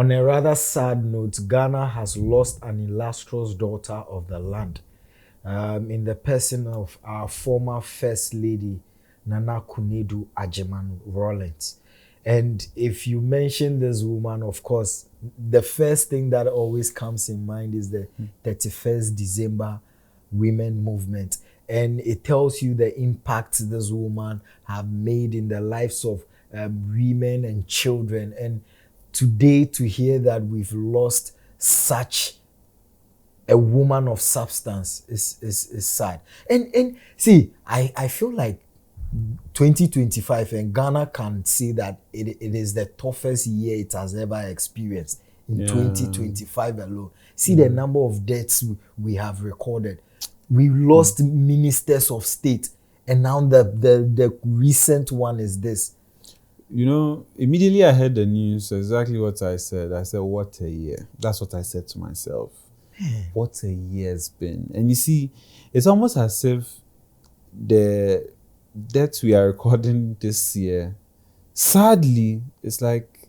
On a rather sad note, Ghana has lost an illustrious daughter of the land, in the person of our former First Lady, Nana Konadu Agyemang-rawlings. And if you mention this woman, of course, the first thing that always comes in mind is the 31st December women movement. And it tells you the impact this woman have made in the lives of women and children. And today, to hear that we've lost such a woman of substance is sad. And see, I feel like 2025 and Ghana can say that it is the toughest year it has ever experienced in 2025 alone. See the number of deaths we have recorded. We lost ministers of state, and now the recent one is this. You know, immediately I heard the news, exactly what I said. I said, what a year. That's what I said to myself. What a year it's been. And you see, it's almost as if the deaths we are recording this year, sadly, it's like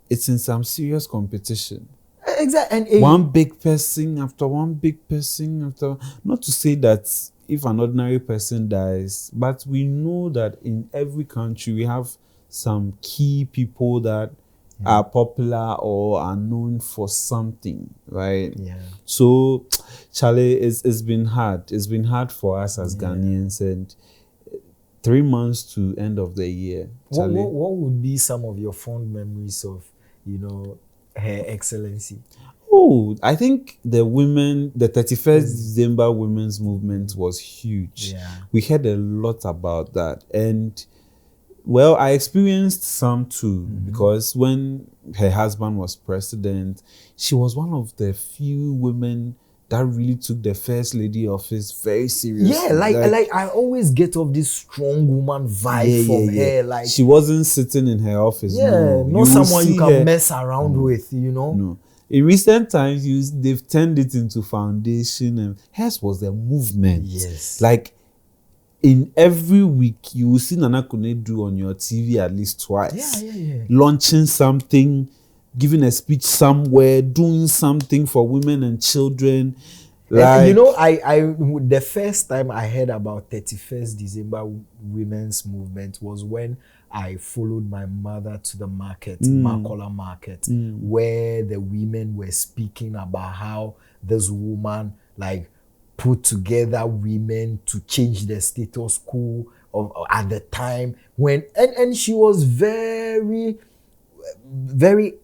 it's in some serious competition. Exactly. And one big person after one big person after. Not to say that if an ordinary person dies, but we know that in every country we have some key people that are popular or are known for something, right? Yeah. So, Charlie, it's been hard. It's been hard for us as Ghanaians, and 3 months to end of the year. What would be some of your fond memories of, Her Excellency? Oh, I think the 31st December women's movement was huge. Yeah. We heard a lot about that. And, well, I experienced some too, because when her husband was president, she was one of the few women that really took the first lady office very seriously. Yeah, like I always get off this strong woman vibe from her. Like, she wasn't sitting in her office. Yeah, no, not someone you can mess around with, No. In recent times, they've turned it into foundation, and hers was a movement. Yes. Like, in every week, you will see Nana Konadu on your TV at least twice. Yeah. Launching something, giving a speech somewhere, doing something for women and children. Like, I the first time I heard about 31st December women's movement was when I followed my mother to the market, Makola Market, where the women were speaking about how this woman put together women to change the status quo of at the time when and she was very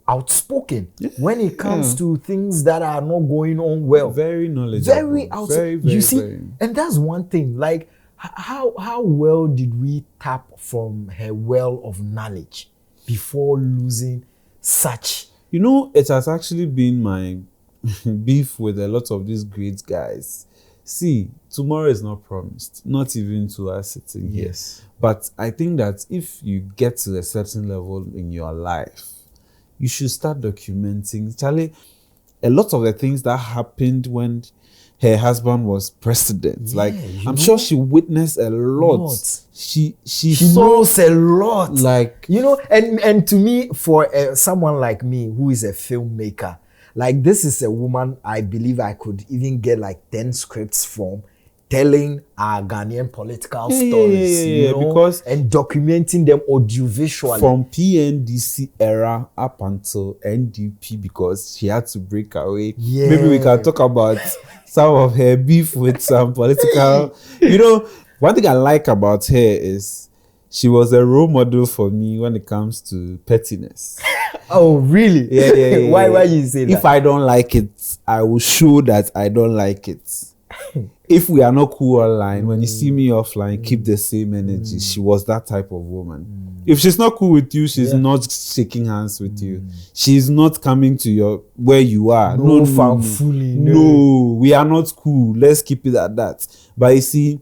outspoken when it comes to things that are not going on well. Very knowledgeable. Very outspoken. You see, and that's one thing. Like, how well did we tap from her well of knowledge before losing such? It has actually been my beef with a lot of these great guys. See, tomorrow is not promised, not even to us sitting here. Yes. But I think that if you get to a certain level in your life, you should start documenting. Charlie, a lot of the things that happened when her husband was president, I'm sure she witnessed a lot. She knows a lot. And to me, for someone like me who is a filmmaker, this is a woman I believe I could even get 10 scripts from, telling our Ghanaian political stories, because and documenting them audiovisually. From PNDC era up until NDP, because she had to break away. Yeah. Maybe we can talk about some of her beef with some political. One thing I like about her is she was a role model for me when it comes to pettiness. Oh, really? Yeah. Why you say that? If I don't like it, I will show that I don't like it. If we are not cool online, when you see me offline, keep the same energy. She was that type of woman. If she's not cool with you, she's not shaking hands with you. She's not coming to where you are. No, we are not cool. Let's keep it at that. But you see,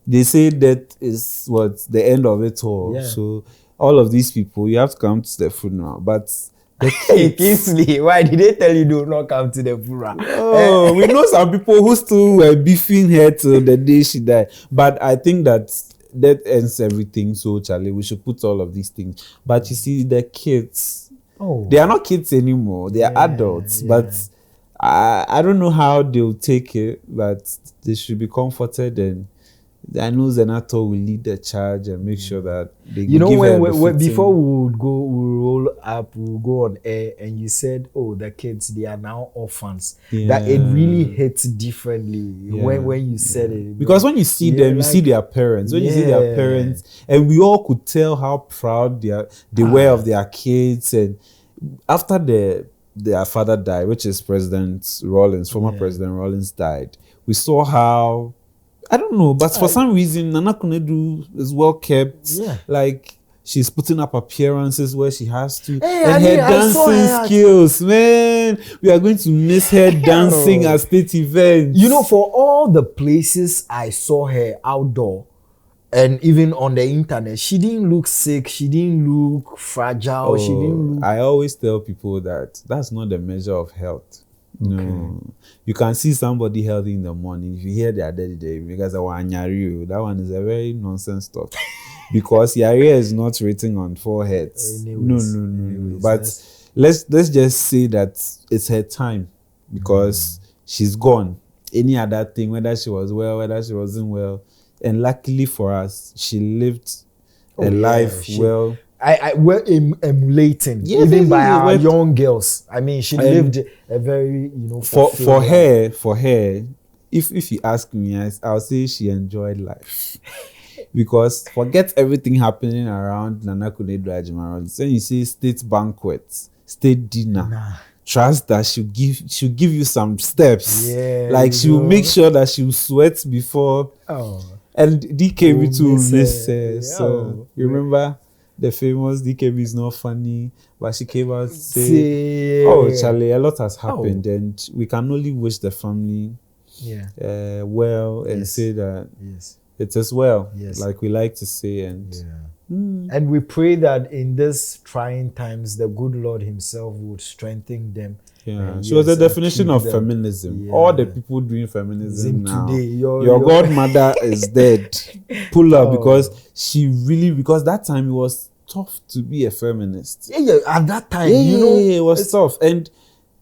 they say that is the end of it all. Yeah. So all of these people, you have to come to the funeral. But Kingsley, why did they tell you do not come to the funeral? Oh, we know some people who still were beefing her till the day she died. But I think that ends everything. So, Charlie, we should put all of these things. But you see, the kids, Oh. They are not kids anymore. They are Yeah, adults. yeah. But I don't know how they'll take it, but they should be comforted, and I know Zenato will lead the charge and make sure that they You know, give her when before befitting- we would go, we roll up, we would go on air, and you said, "Oh, the kids, they are now orphans." That it Yeah. really hits differently when you said it. Because when you see them, you see like- their parents. When you see their Yeah. parents, and we all could tell how proud they were of their kids. And after their father died, which is President Rawlings, former Yeah. President Rawlings died, we saw how, I don't know, but for some reason Nana Konadu is well kept. Yeah. Like, she's putting up appearances where she has to. Hey, and I her mean, I saw dancing her- skills, man. We are going to miss her dancing at state events. You know, for all the places I saw her outdoor, and even on the internet, she didn't look sick. She didn't look fragile. She didn't look. I always tell people that that's not the measure of health. No, you can see somebody healthy in the morning. If you hear they are dead, because that one is a very nonsense talk. Because Yari is not written on foreheads. Anyways, No. But let's just say that it's her time, because she's gone. Any other thing, whether she was well, whether she wasn't well, and luckily for us, she lived a life well. We're emulating, Yeah, even by our we're- young girls. I mean, she lived a very, For fulfilled her, if you ask me, I'll say she enjoyed life. Because forget everything happening around Nana Konadu Agyemang. When you say state banquets, state dinner, Nah. trust that she'll give you some steps. Yeah, Like you she'll know. make sure that she'll sweat before. Oh, And DKB too We'll miss miss her. her. So Oh. you remember the famous DKB is not funny, but she came out to say, say, "Oh, Charlie, a lot has happened, and we can only wish the family yeah, well and Yes. say that yes, it is well, Yes. like we like to say." And And we pray that in this trying times, the good Lord Himself would strengthen them. yeah, And she was the yes, and definition keep of them. feminism. Yeah. All the people doing feminism now. Today, Your godmother is dead. Pull her, Oh. because because that time it was tough to be a feminist. Yeah, at that time, It was tough. And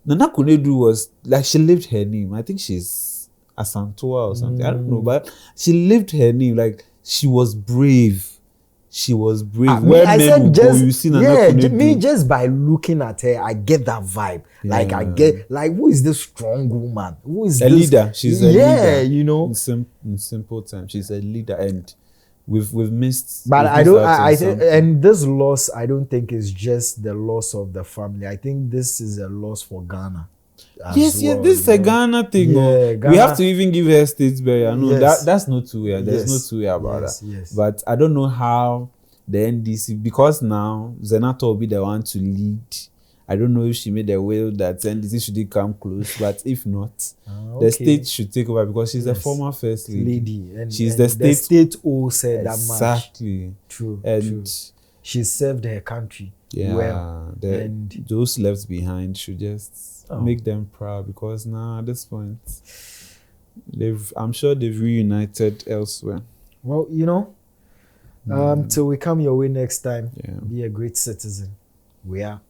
Nana Konadu was like, she lived her name. I think she's Asantua or something. I don't know, but she lived her name. Like, she was brave. She was brave. Where I men said will go, just you see Nana yeah, me Konadu. just by looking at her, I get that vibe. Like I get like, who is this strong woman? Who is A this leader. She's a leader. Yeah, you know. In simple terms, she's a leader, and we've missed. But we've I missed don't. out on I think, something. and this loss, I don't think is just the loss of the family. I think this is a loss for Ghana. as Yes, well, this is you a know. Ghana thing. Yeah, Oh. We Ghana- have to even give her states burial. No, Yes. that's no two way. There's Yes, no two way about yes, that. yes. But I don't know how the NDC, because now Zenato will be the one to lead. I don't know if she made a will that NDC should come close, but if not, the state should take over, because she's a Yes. former first lady. lady, and She's and the state- state all said that much. Exactly. True, And true. She served her country yeah, well. and those left behind should just Oh. make them proud, because now at this point, I'm sure they've reunited elsewhere. well, till we come your way next time, Yeah. be a great citizen. We are.